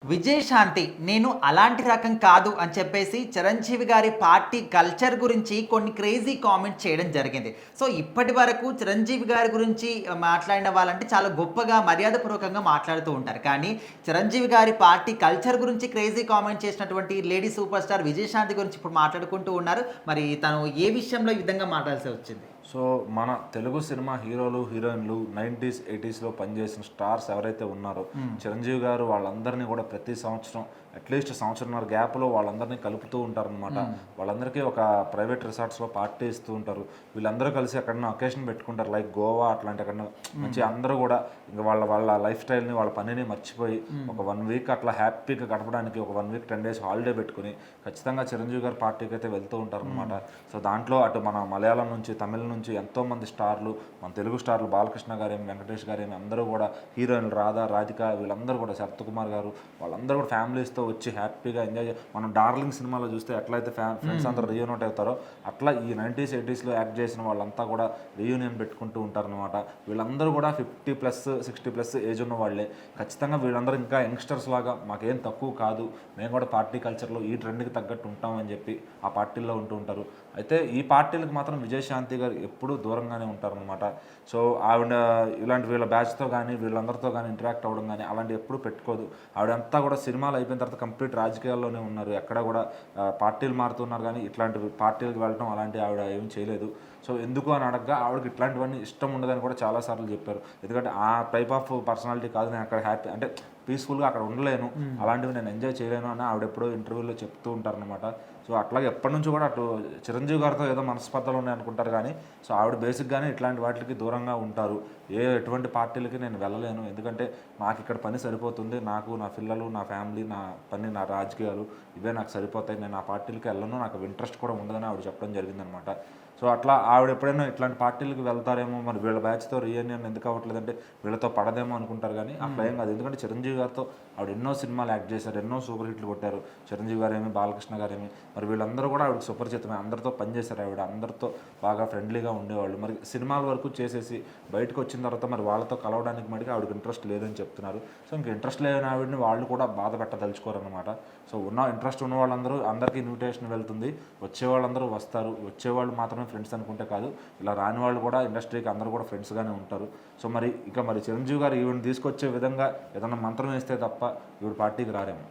విజయశాంతి నేను అలాంటి రకం కాదు అని చెప్పేసి చిరంజీవి గారి పార్టీ కల్చర్ గురించి కొన్ని క్రేజీ కామెంట్స్ చేయడం జరిగింది. సో ఇప్పటి వరకు చిరంజీవి గారి గురించి మాట్లాడిన వాళ్ళంటే చాలా గొప్పగా మర్యాదపూర్వకంగా మాట్లాడుతూ ఉంటారు. కానీ చిరంజీవి గారి పార్టీ కల్చర్ గురించి క్రేజీ కామెంట్ చేసినటువంటి లేడీ సూపర్ స్టార్ విజయశాంతి గురించి ఇప్పుడు మాట్లాడుకుంటూ ఉన్నారు. మరి తను ఏ విషయంలో ఈ విధంగా మాట్లాడాల్సి వచ్చింది? సో మన తెలుగు సినిమా హీరోలు హీరోయిన్లు 90s 80sలో పనిచేసిన స్టార్స్ ఎవరైతే ఉన్నారో చిరంజీవి గారు వాళ్ళందరినీ కూడా ప్రతి సంవత్సరం అట్లీస్ట్ సంవత్సరంన్నర గ్యాప్లో వాళ్ళందరినీ కలుపుతూ ఉంటారనమాట. వాళ్ళందరికీ ఒక ప్రైవేట్ రిసార్ట్స్లో పార్టీ ఇస్తూ ఉంటారు. వీళ్ళందరూ కలిసి ఎక్కడన్నా అకేషన్ పెట్టుకుంటారు, లైక్ గోవా అట్లాంటి ఎక్కడన్నా మంచి అందరూ కూడా ఇంకా వాళ్ళ వాళ్ళ లైఫ్ స్టైల్ని వాళ్ళ పనిని మర్చిపోయి ఒక 1 వీక్ అట్లా హ్యాపీగా గడపడానికి ఒక 1 వీక్ 10 days హాలిడే పెట్టుకుని ఖచ్చితంగా చిరంజీవి గారి పార్టీకి అయితే వెళ్తూ ఉంటారనమాట. సో దాంట్లో అటు మన మలయాళం నుంచి తమిళ నుంచి ఎంతోమంది స్టార్లు, మన తెలుగు స్టార్లు బాలకృష్ణ గారేమి వెంకటేష్ గారేమి అందరూ కూడా, హీరోయిన్లు రాధా రాధిక వీళ్ళందరూ కూడా, శరత్ కుమార్ గారు వాళ్ళందరూ కూడా ఫ్యామిలీస్తో వచ్చి హ్యాపీగా ఎంజాయ్ మనం డార్లింగ్ సినిమాలో చూస్తే ఎట్లయితే ఫ్రెండ్స్ అందరూ రీయూనిట్ అవుతారో అట్లా ఈ 90s 80sలో యాక్ట్ చేసిన వాళ్ళంతా కూడా రీయూనియన్ పెట్టుకుంటూ ఉంటారనమాట. వీళ్ళందరూ కూడా 50+ 60+ ఏజ్ ఉన్న వాళ్ళే. ఖచ్చితంగా వీళ్ళందరూ ఇంకా యంగ్స్టర్స్ లాగా మాకేం తక్కువ కాదు, మేము కూడా పార్టీ కల్చర్లో ఈ ట్రెండ్కి తగ్గట్టు ఉంటామని చెప్పి ఆ పార్టీల్లో ఉంటూ ఉంటారు. అయితే ఈ పార్టీలకు మాత్రం విజయశాంతి గారు ఎప్పుడూ దూరంగానే ఉంటారనమాట. సో ఆవిడ ఇలాంటి వీళ్ళ బ్యాచ్తో కానీ వీళ్ళందరితో కానీ ఇంటరాక్ట్ అవ్వడం కానీ అలాంటివి ఎప్పుడూ పెట్టుకోదు. ఆవిడంతా కూడా సినిమాలు అయిపోయిన తర్వాత కంప్లీట్ రాజకీయాల్లోనే ఉన్నారు. ఎక్కడ కూడా పార్టీలు మారుతున్నారు కానీ ఇట్లాంటి పార్టీలకు వెళ్ళడం అలాంటి ఆవిడ ఏం చేయలేదు. సో ఎందుకు అని అడగగా ఆవిడకి ఇట్లాంటివన్నీ ఇష్టం ఉండదని కూడా చాలాసార్లు చెప్పారు. ఎందుకంటే ఆ టైప్ ఆఫ్ పర్సనాలిటీ కాదు, నేను అక్కడ హ్యాపీ అంటే పీస్ఫుల్గా అక్కడ ఉండలేను, అలాంటివి నేను ఎంజాయ్ చేయలేను అని ఆవిడ ఎప్పుడో ఇంటర్వ్యూలో చెప్తూ ఉంటారనమాట. సో అట్లాగే ఎప్పటి నుంచి కూడా అటు చిరంజీవి గారితో ఏదో మనస్పర్ధలు ఉన్నాయి అనుకుంటారు కానీ సో ఆవిడ బేసిక్గానే ఇట్లాంటి వాటికి దూరంగా ఉంటారు. ఎటువంటి పార్టీలకి నేను వెళ్ళలేను, ఎందుకంటే నాకు ఇక్కడ పని సరిపోతుంది, నాకు నా పిల్లలు నా ఫ్యామిలీ నా పని నా రాజకీయాలు ఇవే నాకు సరిపోతాయి, నేను ఆ పార్టీలకి వెళ్ళను, నాకు ఇంట్రెస్ట్ కూడా ఉండదని ఆవిడ చెప్పడం జరిగిందనమాట. సో అట్లా ఆవిడ ఎప్పుడైనా ఇట్లాంటి పార్టీలకు వెళ్తారేమో, మరి వీళ్ళ బ్యాచ్తో రీయూనియన్ ఎందుకు అవ్వట్లేదంటే వీళ్ళతో పడదేమో అనుకుంటారు కానీ అట్లా ఏం కాదు. ఎందుకంటే చిరంజీవి గారితో ఆవిడ ఎన్నో సినిమాలు యాక్ట్ చేశారు, ఎన్నో సూపర్ హిట్లు కొట్టారు. చిరంజీవి గారేమి బాలకృష్ణ గారేమి మరి వీళ్ళందరూ కూడా ఆవిడకి సుపరిచితమే, అందరితో పనిచేశారు. ఆవిడ అందరితో బాగా ఫ్రెండ్లీగా ఉండేవాళ్ళు. మరి సినిమాల వరకు చేసేసి బయటకు వచ్చిన తర్వాత మరి వాళ్ళతో కలవడానికి మటుకు ఆవిడకి ఇంట్రెస్ట్ లేదని చెప్తున్నారు. సో ఇంక ఇంట్రెస్ట్ లేని ఆవిడని వాళ్ళు కూడా బాధ పెట్టదలుచుకోరనమాట. సో ఇంట్రెస్ట్ ఉన్న వాళ్ళందరూ అందరికీ ఇన్విటేషన్ వెళ్తుంది, వచ్చేవాళ్ళందరూ వస్తారు, వచ్చేవాళ్ళు మాత్రమే ఫ్రెండ్స్ అనుకుంటే కాదు, ఇలా రాని వాళ్ళు కూడా ఇండస్ట్రీకి అందరూ కూడా ఫ్రెండ్స్గానే ఉంటారు. సో మరి చిరంజీవి గారు ఈవిని తీసుకొచ్చే విధంగా ఏదైనా మంత్రం వేస్తే తప్ప ఈవిడ పార్టీకి రారేమో.